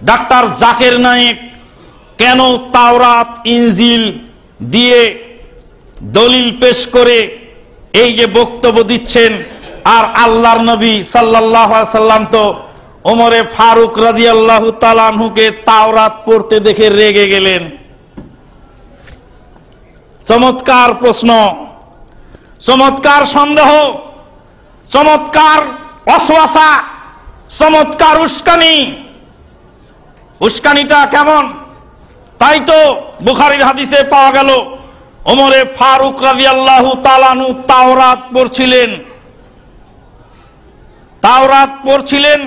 Doctor Zakir Naik কেন তাওরাত ইনজিল দিয়ে দলিল পেশ করে এই যে বক্তব্য দিচ্ছেন, আর আল্লাহর নবী সাল্লাল্লাহু আলাইহি সাল্লাম তো ওমরে ফারুক রাদিয়াল্লাহু তাআলা আনহুকে তাওরাত পড়তে দেখে রেগে গেলেন। চমৎকার প্রশ্ন, চমৎকার সন্দেহ, চমৎকার ওয়াসওয়াসা, চমৎকার উস্কানি। উস্কানিটা কেমন? তাই তো বুখারীর হাদিসে পাওয়া গেল ওমরে ফারুক রাদিয়াল্লাহু তাআলা আনহু তাওরাত পড়ছিলেন। তাওরাত পড়ছিলেন,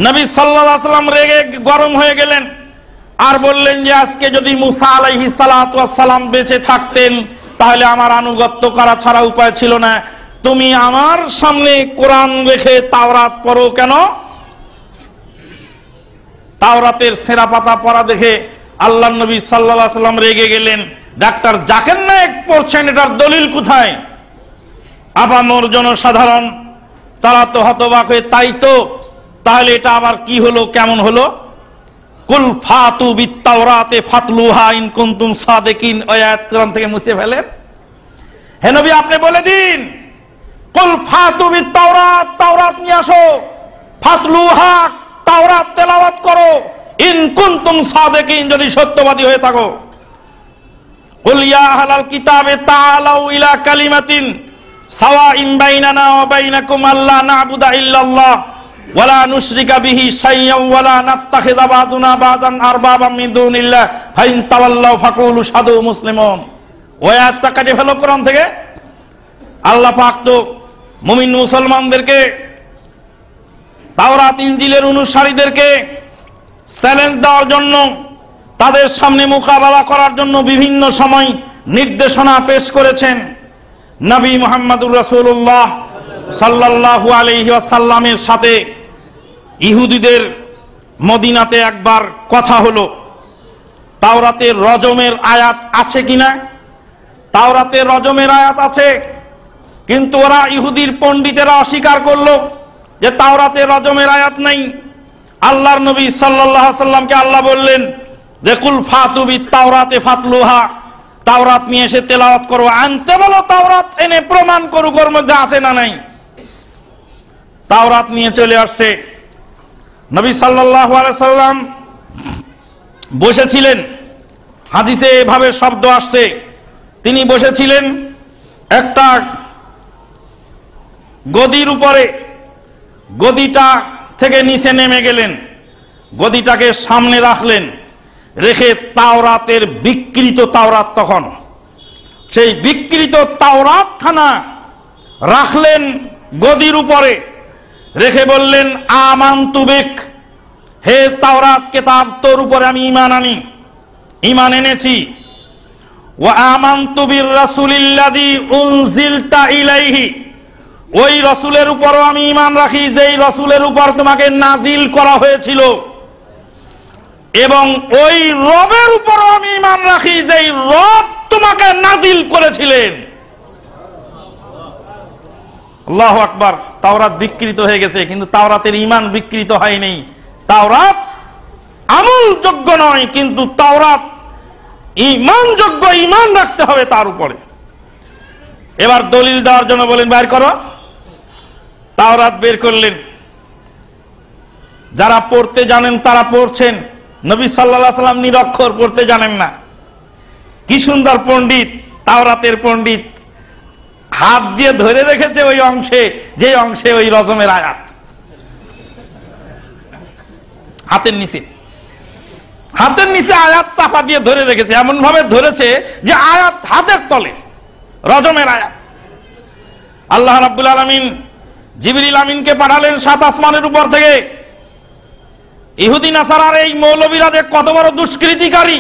নবী সাল্লাল্লাহু আলাইহি সাল্লাম রেগে গরম হয়ে গেলেন আর বললেন যে আজকে যদি মুসা আলাইহিস সালাতু ওয়াস সালাম বেঁচে থাকতেন তাহলে আমার আনুগত্য করা ছাড়া উপায় ছিল না। তুমি আমার সামনে কোরআন রেখে তাওরাত পড়ো কেন? তাওরাতের ছেঁড়া পাতা পড়া দেখে আল্লাহর নবী সাল্লাল্লাহু আলাইহি সাল্লাম রেগে গেলেন। ডাক্তার জাকির নায়েক পড়ছেন, এটার দলিল কোথায়? আপামর জনসাধারণ তারা তো হতবাক হয়ে, তাই তো, তাহলে এটা আবার কি হলো, কেমন হলো? কুল ফাতু বিত তাওরাতে ফাতলুহা ইন কুনতুম সাদিকিন, আয়াত কোরআন থেকে মুছে ফেলেন। হে নবী আপনি বলে দিন, কুল ফাতু বিত তাওরাত, তাওরাত নিয়ে আসো, ফাতলুহা, তাওরাত তেলাওয়াত করো, ইন কুনতুম সাদিকিন, যদি সত্যবাদী হয়ে থাকো। কুল ইয়া আহলাল কিতাবে তাআলাউ ইলা কালিমাতিন সাওয়াইন বাইনানা ওয়া বাইনাকুম আল্লা না'বুদা ইল্লাল্লাহ ওয়ালা নুশরিকা বিহি শাইয়্যান ওয়ালা নাত্তাখিযা বা'দুনা বা'দান আরবাবাম মিন দুনিল্লাহ ফাইন তাওয়াল্লাউ ফাকুলু শাদু মুসলিমুন। ওই আয়াতটা কাটে ফেলো কোরআন থেকে। আল্লাহ পাক তো মুমিন মুসলমানদেরকে, তাওরাত ইনজিলের অনুসারীদেরকে চ্যালেঞ্জ দেওয়ার জন্য, তাদের সামনে মোকাবেলা করার জন্য বিভিন্ন সময় নির্দেশনা পেশ করেছেন। নবী মুহাম্মদুর রাসূলুল্লাহ সাল্লাল্লাহু আলাইহি ওয়াসাল্লামের সাথে ইহুদিদের মদিনাতে একবার কথা হলো, তাওরাতে রজমের আয়াত আছে কিনা। তাওরাতে রজমের আয়াত আছে, কিন্তু ওরা ইহুদির পণ্ডিতেরা অস্বীকার করলো যে তাওরাতে রজমের আয়াত নাই। আল্লাহর নবী সাল্লাল্লাহু আলাইহি সাল্লামকে আল্লাহ বললেন যে কুল ফাতু বিত তাওরাতে ফাতলুহা, তাওরাত নিয়ে এসে তেলাওয়াত করো, আনতে বলো, তাওরাত এনে প্রমাণ করুক ওর মধ্যে আছে না নাই। তাওরাত নিয়ে চলে আসছে। নবী সাল্লাল্লাহু আলাইহি সাল্লাম বসেছিলেন, হাদিসে এভাবে শব্দ আসছে, তিনি বসেছিলেন একটা গদির উপরে, গদিটা থেকে নিচে নেমে গেলেন, গদিটাকে সামনে রাখলেন, রেখে তাওরাতের বিকৃত তাওরাত, তখন সেই বিকৃত তাওরাতখানা রাখলেন গদির উপরে, রেখে বললেন আমানতু বিক, হে তাওরাত কিতাব, তোর উপরে আমি ঈমান আনি, ঈমান এনেছি। ওয়া আমানতু বির রাসূলিল্লাযী উনজিলতা ইলাইহি, ওই রাসূলের উপরও আমি ঈমান রাখি যেই রাসূলের উপর তোমাকে নাজিল করা হয়েছিল, এবং ওই রবের উপরও আমি ঈমান রাখি যেই রব তোমাকে নাজিল করেছিলেন। আল্লাহু আকবার। তাওরাত বিকৃত হয়ে গেছে, কিন্তু তাওরাতের ঈমান বিকৃত হয়নি। তাওরাত আমলযোগ্য নয়, কিন্তু তাওরাত ঈমানযোগ্য, ঈমান রাখতে হবে তার উপরে। এবার দলিল দেওয়ার জন্য বলেন বের করো। তাওরাত বের করলেন, যারা পড়তে জানেন তারা পড়ছেন। নবী সাল্লাল্লাহু আলাইহি সাল্লাম নিরক্ষর, পড়তে জানেন না। কি সুন্দর পণ্ডিত, তাওরাতের পণ্ডিত, হাত দিয়ে ধরে রেখেছে ওই অংশে, যে অংশে ওই রজমের আয়াত, হাতের নিচে, হাতের নিচে আয়াত চাপা দিয়ে ধরে রেখেছে, এমন ভাবে ধরেছে যে আয়াত হাতের তলে, রজমের আয়াত। আল্লাহ রাব্বুল আলামিন জিবরিল আমিনকে পাঠালেন 7 আসমানের উপর থেকে। ইহুদি নাসারার এই মৌলবীরা যে কত বড় দুষ্কৃতিকারী,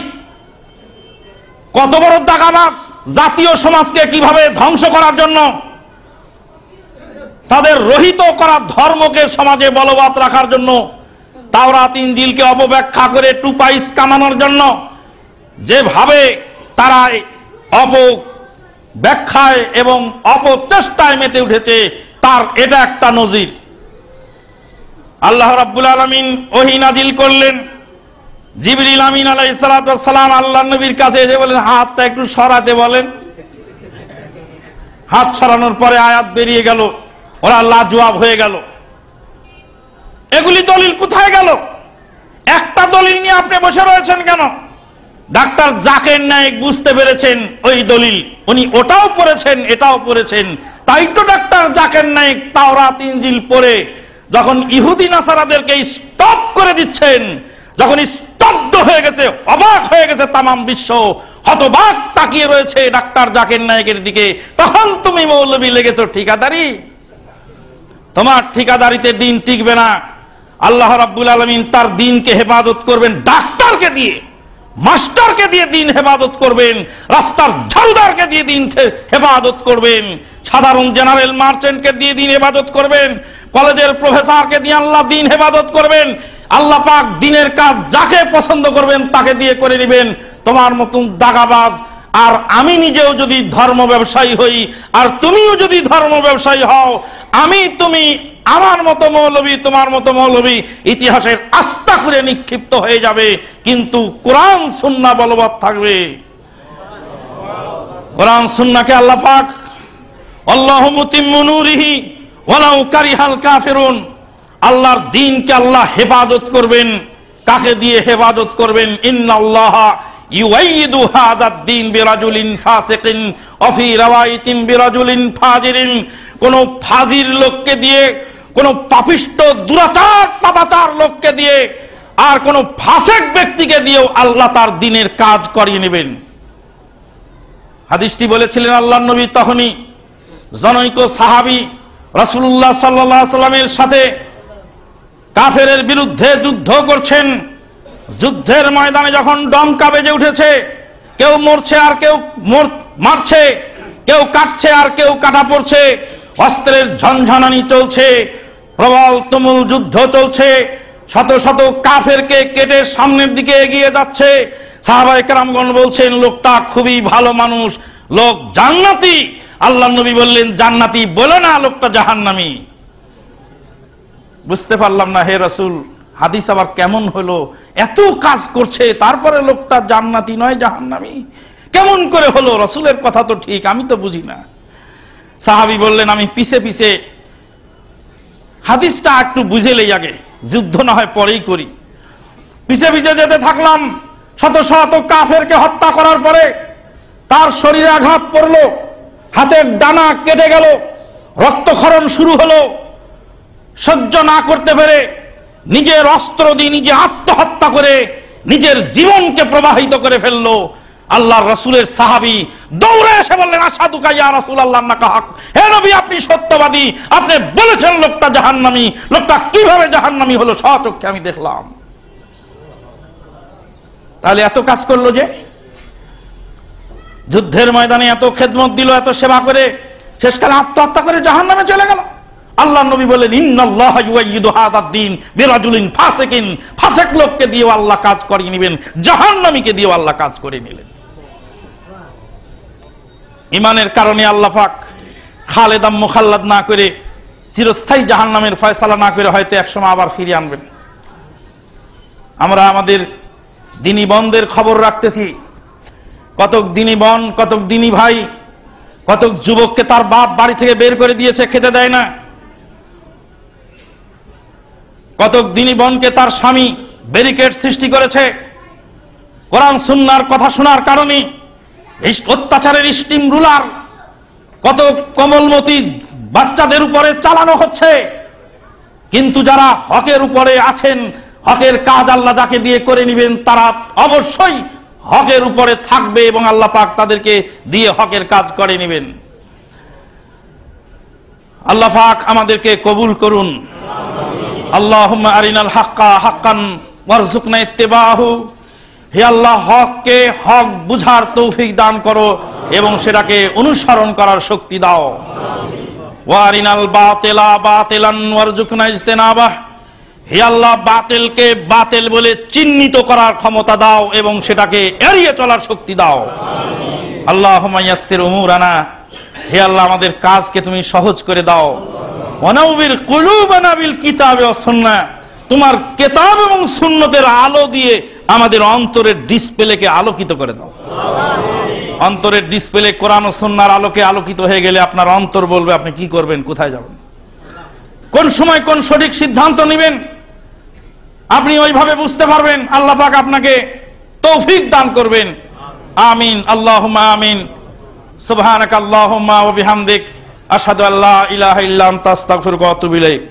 কত বড় দাগাবাজ, জাতীয় সমাজকে কিভাবে ধ্বংস করার জন্য, তাদের রহিত করা ধর্মকে সমাজে বলবৎ রাখার জন্য, তাওরাত ইনজিলকে অপব্যাখ্যা করে টুপাইস কামানোর জন্য যেভাবে তারা অপব্যাখ্যায় এবং অপচেষ্টায় মেতে উঠেছে, তার এটা একটা নজির। আল্লাহ রাব্বুল আলামিন ওহী নাজিল করলেন জিবরিল আমিন আলাইহিস সালাতু ওয়াস সালাম আল্লাহর নবীর কাছে এসে বলেন, হাতটা একটু সরাতে বলেন। হাত সরানোর পরে আয়াত বেরিয়ে গেল, ওরা লাজবাব হয়ে গেল। এগুলি দলিল কোথায় গেল? একটা দলিল নিয়ে আপনি বসে রয়েছেন কেন? ডাক্তার জাকির নায়েক বুঝতে পেরেছেন ওই দলিল, উনি ওটাও পড়েছেন এটাও পড়েছেন। তাই তো ডাক্তার জাকির নায়েক তাওরাত ইনজিল পড়ে যখন ইহুদি নাসারাদেরকে স্টপ করে দিচ্ছেন, যখন স্তব্ধ হয়ে গেছে, অবাক হয়ে গেছে তামাম বিশ্ব, হতবাক তাকিয়ে রয়েছে ডাক্তার জাকির নায়েকের দিকে, তখন তুমি মৌলবী লেগেছো ঠিকাদারি। তোমার ঠিকাদারিতে দিন টিকবে না। আল্লাহ রাব্বুল আলামিন তার দিনকে হেফাজত করবেন ডাক্তারকে দিয়ে, মাস্টারকে দিয়ে দিন হেফাজত করবেন, রাস্তার ঝাড়ুদারকে দিয়ে দিন হেফাজত করবেন, সাধারণ জেনারেল মার্চেন্টকে দিয়ে দিন হেফাজত করবেন, কলেজের প্রফেসরকে দিয়ে আল্লাহ দিন হেফাজত করবেন। আল্লাহ পাক দিনের কাজ যাকে পছন্দ করবেন তাকে দিয়ে করে নেবেন। তোমার মতন দাগাবাজ আর আমি নিজেও যদি ধর্ম ব্যবসায়ী হই, আর তুমিও যদি ধর্ম ব্যবসায়ী হও, আমি তুমি আমার মতো মৌলবী তোমার মতো মৌলবী ইতিহাসের আস্থা করে নিক্ষিপ্ত হয়ে যাবে, কিন্তু কোরআন সুন্নাহ বলবৎ থাকবে। কোরআন সুন্নাহকে আল্লাহ পাক আল্লাহু মুতিম্মু নূরিহি ওয়ালাউ কারিহাল কাফিরুন, আল্লাহর দ্বীনকে আল্লাহ হেফাজত করবেন। কাকে দিয়ে হেফাজত করবেন? ইন্নাল্লাহা ইউআইয়িদু হাযাদ দ্বীন বিরাজুলিন ফাসিকিন ওয়া ফি রাওয়ায়াতিন বিরাজুলিন ফাজিরিন। কোন ফাজির লোককে দিয়ে, কোন পাপিষ্ট দুরাচার পাপাচার লোককে দিয়ে, আর কোন ফাসিক ব্যক্তিকে দিয়েও আল্লাহ তার দ্বীনের কাজ করিয়ে নেবেন। হাদিসটি বলেছিলেন আল্লাহর নবী তখনই জনৈক সাহাবী রাসূলুল্লাহ সাল্লাল্লাহু আলাইহি সাল্লামের সাথে কাফেরের বিরুদ্ধে যুদ্ধ করছেন। যুদ্ধের ময়দানে যখন ডমকা বেজে উঠেছে, কেউ মরছে আর কেউ মারছে, কেউ কাটছে আর কেউ কাটা পড়ছে, অস্ত্রের ঝনঝনানি চলছে, প্রবল তুমুল যুদ্ধ চলছে, শত শত কাফেরকে কেটে সামনের দিকে এগিয়ে যাচ্ছে। সাহাবায়ে কেরামগণ বলছেন, লোকটা খুবই ভালো মানুষ, লোক জান্নাতি। আল্লাহর নবী বললেন, জান্নাতি বলে না, লোকটা জাহান্নামী। বুঝতে পারলাম না, হে রাসূল, হাদিস আবার কেমন হলো? এত কাজ করছে তারপরে লোকটা জান্নাতি নয় জাহান্নামী কেমন করে হলো? রাসূলের কথা তো ঠিক, আমি তো বুঝি না। সাহাবী বললেন, আমি পিছে পিছে হাদিসটা একটু বুঝেলেই আগে, যুদ্ধ না হয় পরেই করি। পিছে পিছে যেতে থাকলাম। শত শত কাফেরকে হত্যা করার পরে তার শরীরে আঘাত পড়লো, হাতের ডানা কেটে গেল, রক্তক্ষরণ শুরু হলো। সহ্য না করতে পেরে নিজের অস্ত্র দিয়ে নিজে আত্মহত্যা করে নিজের জীবনকে প্রবাহিত করে ফেললো। আল্লাহর রাসূলের সাহাবী দৌড়ে এসে বললেন, আশহাদুকা ইয়া রাসূলুল্লাহ আন্নাকা হক, হে নবী আপনি সত্যবাদী, আপনি বলেছেন লোকটা জাহান্নামী। লোকটা কিভাবে জাহান্নামী হলো স্বচক্ষে আমি দেখলাম। তাহলে এত কাজ করলো যে, যুদ্ধের ময়দানে এত খেদমত দিল, এত সেবা করে, শেষকালে আত্মহত্যা করে জাহান্নামে চলে গেল। আল্লাহর নবী বলেন, ইন্নাল্লাহা ইউআইয়িদু হাযাদ দ্বীন বিরাজুলিন ফাসিকিন, ফাসিক লোককে দিয়েও আল্লাহ কাজ করিয়ে নেবেন, জাহান্নামীকে দিয়েও আল্লাহ কাজ করে নিলেন। ঈমানের কারণে আল্লাহ পাক খালেদাম মুখাল্লাদ না করে, চিরস্থায়ী জাহান্নামের ফয়সালা না করে হয়তো একসময় আবার ফিরিয়ে আনবেন। আমরা আমাদের দিনী বোনদের খবর রাখতেছি, কতক দিনী বোন, কতক দিনী ভাই, কতক যুবককে তার বাপ বাড়ি থেকে বের করে দিয়েছে, খেতে দেয় না। কতক দিনী বোনকে তার স্বামী ব্যারিকেড সৃষ্টি করেছে। কোরআন সুন্নাহর কথা শোনার কারণে অত্যাচারের স্টিম রুলার কত কোমলমতি বাচ্চাদের উপরে চালানো হচ্ছে। কিন্তু যারা হকের উপরে আছেন, হকের কাজ আল্লাহ যাকে দিয়ে করে নেবেন, তারা অবশ্যই হকের উপরে থাকবে এবং আল্লাহ পাক তাদেরকে দিয়ে হকের কাজ করে নেবেন। আল্লাহ পাক আমাদেরকে কবুল করুন। আল্লাহুম্মা আরিনাল হাক্কা হাক্কান ওয়ারযুকনা ইত্তিবাহু, হে আল্লাহ হককে হক বুঝার তৌফিক দান করো এবং সেটাকে অনুসরণ করার শক্তি দাও। ওয়া আরিনাল বাতিলা বাতিলান ওয়ারযুকনা ইজতিনাবাহ, হে আল্লাহ বাতিলকে বাতিল বলে চিহ্নিত করার ক্ষমতা দাও এবং সেটাকে এড়িয়ে চলার শক্তি দাও। আল্লাহুম্মা ইয়াসসির উমুরানা, হে আল্লাহ আমাদের কাজকে তুমি সহজ করে দাও। ওয়ানাউবির কুলুবানা বিল কিতাবি ওয়াস সুন্নাহ, তোমার কিতাব এবং সুন্নতের আলো দিয়ে আমাদের অন্তরের ডিসপ্লেকে আলোকিত করে দাও। অন্তরের ডিসপ্লে কোরআন ও সুন্নাহর আলোকে আলোকিত হয়ে গেলে আপনার অন্তর বলবে আপনি কি করবেন, কোথায় যাবেন, কোন সময় কোন সঠিক সিদ্ধান্ত নেবেন, আপনি ওইভাবে বুঝতে পারবেন। আল্লাহ পাক আপনাকে তৌফিক দান করবেন। আমিন, আল্লাহুম্মা আমিন। সুবহানাকা আল্লাহুম্মা ওয়া বিহামদিক আশহাদু আল্লা ইলাহা ইল্লা আনতা আস্তাগফিরুকা ওয়া আতুবু ইলাইক।